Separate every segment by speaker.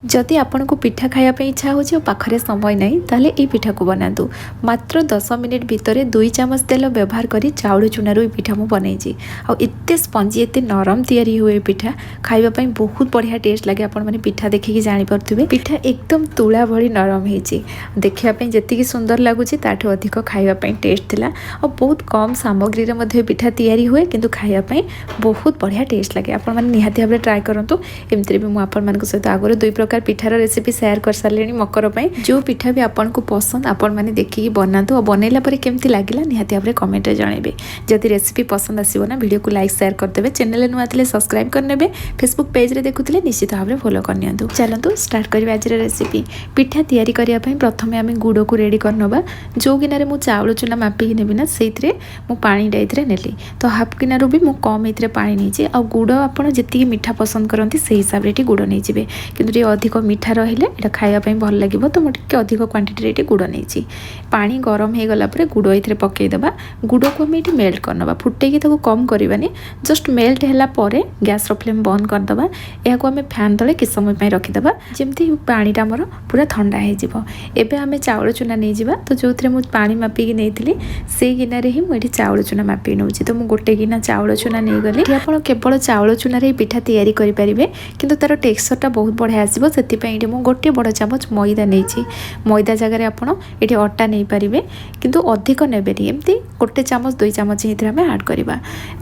Speaker 1: जदि आपण को पिठा खायापी इच्छा हो पाखे समय नहीं ताले ये पिठा को बनातु मात्र 10 मिनिट भितर 2 चामच तेल व्यवहार करी चाउल चूनारू पिठा मु बनईची आते स्पंजी एत नरम तैयारी हुए पिठा खाइबापी बहुत बढ़िया टेस्ट लगे। आपण मैंने पिठा देखिकी जापे पिठा एकदम तुला भली नरम होती देखापी जी सुंदर लगुच ताठू अधिक खाइबापी टेस्ट थिला और बहुत कम सामग्री पिठा तैयारी हुए किंतु खाइबापी बहुत बढ़िया टेस्ट लगे। आपण मैंने निहाती भाव ट्राए करूँ एमती भी मुझे सहित आगुरी 2 प्रकार पिठार रेसिपी शेयर कर सारे मकर पाई जो पिठा भी आपन को पसंद आपण मैंने देखिए बनातु और बनैला पर केमती लगिला निहाती भाव कमेंट रे जणाइबे। जदि रेसिपी पसंद आसीबो ना वीडियो को लाइक शेयर कर देबे, चैनल नुआ थिले सब्सक्राइब कर नेबे, फेसबुक पेज रे देखुथिले निश्चित भाव फॉलो कर नियंतु। चलंतु स्टार्ट करबे आज रेसिपी। पिठा तैयारी करिया पई प्रथमे आमे गुड़ को रेडी करनबा। जो गिनारे मु चावल चूना मापी नेबी ना सेइथरे मु पानी डाइथरे नेली तो हाफ गिनारू भी मु कम एथरे पानी नेची और गुड़ आपण जति मीठा पसंद करंती सेही हिसाब रे गुड़ नै जिवे किंतु अधिक मीठा रहिले एटा खाइबा भल लगे तो मुझे अधिक क्वांटिटी गुड़ नहीं पानी गरम हो गला गुड़ ये पकईदबा। गुड़ को आम ये मेल्ट करनबा फुटेकी कम करवानी जस्ट मेल्ट है गैस फ्लेम बंद करदबा। या आम फैन तले कि समय रखीदबा जमती पानीटा मोर पूरा ठंडा हो। एबे आम चाउल चूना नहीं जावा तो जो थे मुझे पानी मापिकी नहीं से गिनार ही मुझे चाउल चूना मापी नौ तो मुझे गोटे गिना चाउल चूना नहीं गली। आप केवल चाउल चूना पिठा तैयारी करेंगे किंतु तार टेक्सचरटा बहुत बढ़िया आसो से मुझे गोटे बड़ चामच मैदा नहीं मैदा जगह आपड़ ये अटा नहीं पारे किंतु अधिक नेबेनी एमती गोटे चामच 2 चामच ही आम आड करवा।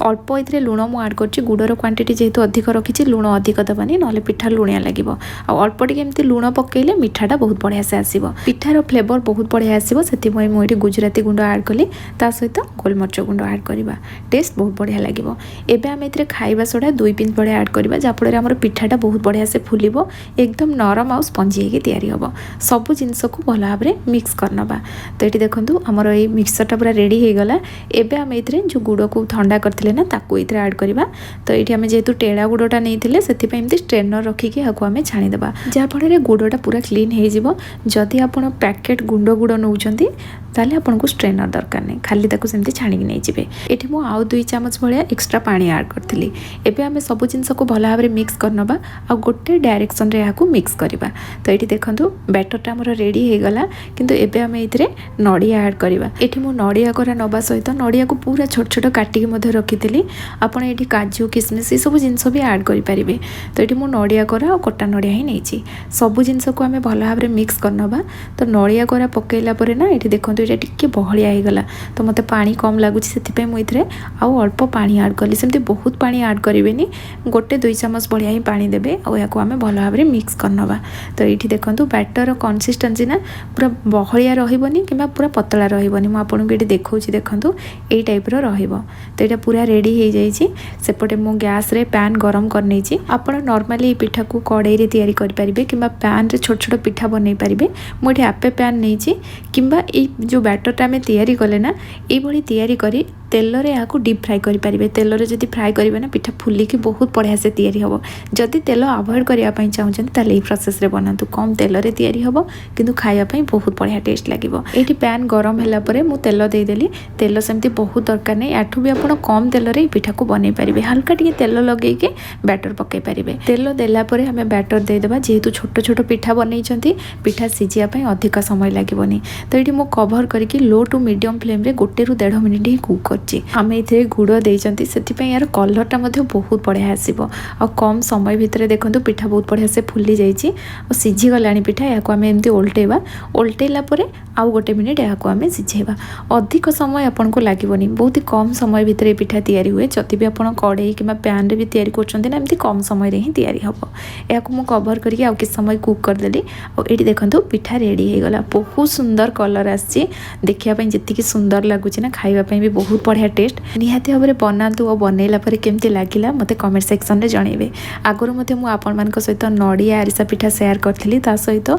Speaker 1: अल्प ये लुण मुझे आड कर गुड़र क्वांटिटी जेहेतु अधिक रखी लुण अधिक दबानी ना पिठा लुणिया लगे अल्प टे एमती लुण पकईले मिठाटा बहुत बढ़िया से आसो पिठार फ्लेवर बहुत बढ़िया आसो से मुझे गुजराती गुंड आड कली सहित गोलमरिच गुंड आड करवा टेस्ट बहुत बढ़िया लगे। एबे आम ये खाइबा सोडा 2 पिंच भले आड करवा जहाँफल आम पिठाटा बहुत बढ़िया से फुलिब एकदम नरम आउ स्पंजी होगी तैयारी हम सबू जिनस को भल भाव में मिक्स करनबा। तो ये देखो आमर ये मिक्सरटा पूरा रेडी हो गला। एबे आम ये जो गुड़ को ठंडा करते ना ताकू ये आड करवा। तो ये आम जेहेतु टेढ़ा गुड़टा नहीं से स्ट्रेनर रखिकी आम छाणीदबा जहाँफल गुड़टा पूरा क्लीन हो। जदि आप पैकेट गुंड गुड़ नौ ताले आपन को स्ट्रेनर दरकार नहीं खाली ताकू सेमती छाणिकी नहीं जिवे। एठी मु आउ 2 चामच भलिया एक्स्ट्रा पानी ऐड करथिली। एबे आमे सब जिंस को भल भाव में मिक्स करनबा आ गोटे डायरेक्शन रे याकू मिक्स करबा। तो ये देखो बैटरटा आमर रेडी हो गला किंतु एबे आमे इथरे नड़िया ऐड करबा। एठी मु नड़िया कोरा नबा सहित नड़िया को पूरा छोट छोट काटिकी मध्ये रखिथिली। आपण एठी काजू किशमिश ये सब जिंस भी ऐड करि परिबे। तो एठी मु नड़िया कोरा और कटा नड़िया ही नैची सब जिंस को आमे भल भाव में मिक्स करनबा। तो नड़िया कोरा पकेला परे ना एठी देखो ये टिके बहलिया हो गला तो मते पानी कम लगुच से मुझे आउ अल्प पानी ऐड कली सेमती बहुत पानी ऐड करेनि गोटे 2 चामच बढ़िया ही पानी देबे और या आम भल भाव में मिक्स करनबा। तो ये देखो बैटर कंसिस्टेंसी ना पूरा बहलिया रही कि पूरा पतला रही मुझे आपको ये देखा देखूँ यही टाइप रहिबो। तो यहाँ पूरा रेडी हो जाइए सेपटे मु गैस रे पैन गरम करनी आप नॉर्मली पिठा को कड़ाई रे तैयारी करेंगे कि पैन रे छोट छोट पिठा बनई पारे। मुझे आपे पैन नहीं कि जो बैटरटा आम तैयारी कले ना ये तैयारी करी तेल रे याकू डीप फ्राई करेंगे। तेल रे जदि फ्राई करेंगे ना पिठा फुलिकी बहुत बढ़िया से तैयारी हम। जदि तेल अवॉइड करने चाहते ये प्रोसेस रे बनातु कम तेल रे तैयारी हम किंतु खाइबापी बहुत बढ़िया टेस्ट लगे। ये पैन गरम है मु तेल देदेली तेल सेमती बहुत दरकार नहीं याठू भी आप कम तेल रे पिठा को बनई पारे हल्का टी तेल लगे बैटर पकई पारे। तेल देलापर आम बैटर देदेबा जेहेतु छोट छोट पिठा बनई पिठा सिझापी अधिक समय लगेनि। तो ये कभर करके लो टू मीडियम फ्लेम रे 1 ରୁ 1.5 मिनिट ही कुक करछि। आम ये गुड़ देइचंती सेतिपई यार कलरटा मध्ये बहुत बढ़िया आसीबो और कम समय भितर देखंतु पिठा बहुत बढ़िया से फुली जाइछि और सिझी गलानी पिठा याको आम एमती ओल्टेबा ओल्टेला परे आउ 1 मिनिट याको आम सिझेबा। अधिक समय आपन को लागोनी बहुत ही कम समय भितर पिठा तैयारी हुए। जति भी आपन कड़ाई कि पैन रे भी तैयारी करछंती ना एमती कम समय रे ही तैयारी हबो। याको मु कवर करके आउ किस समय कुक कर देली और एटी देखंतु पिठा रेडी हो गला बहुत सुंदर कलर आछि देखिया जी सुंदर लगुच ना खाइबापी भी बहुत बढ़िया टेस्ट निहाती भाव में बनातु और बनैला पर केमती लागिला मते कमेंट सेक्शन रे जणैबे। आगुर मते मु आपन मानक सहित नड़िया आरिसा पिठा शेयर करथिली सहित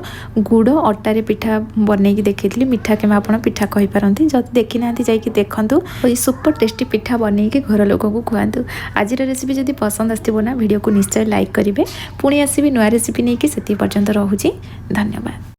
Speaker 1: गुड़ अटारे पिठा बनैकी देखैथिली मिठा केमा आपन पिठा कहि पारंती जदि देखि नांती जाईकी देखंतु और सुपर टेस्टी पिठा बनैकी घर लोक को खुआंतु। आज रेसिपी जदि पसंद आस्तिबो ना वीडियो को निश्चय लाइक करिवे पुणी आसीबी नया रेसिपी नेकी सेति पर्यंत रहूची धन्यवाद।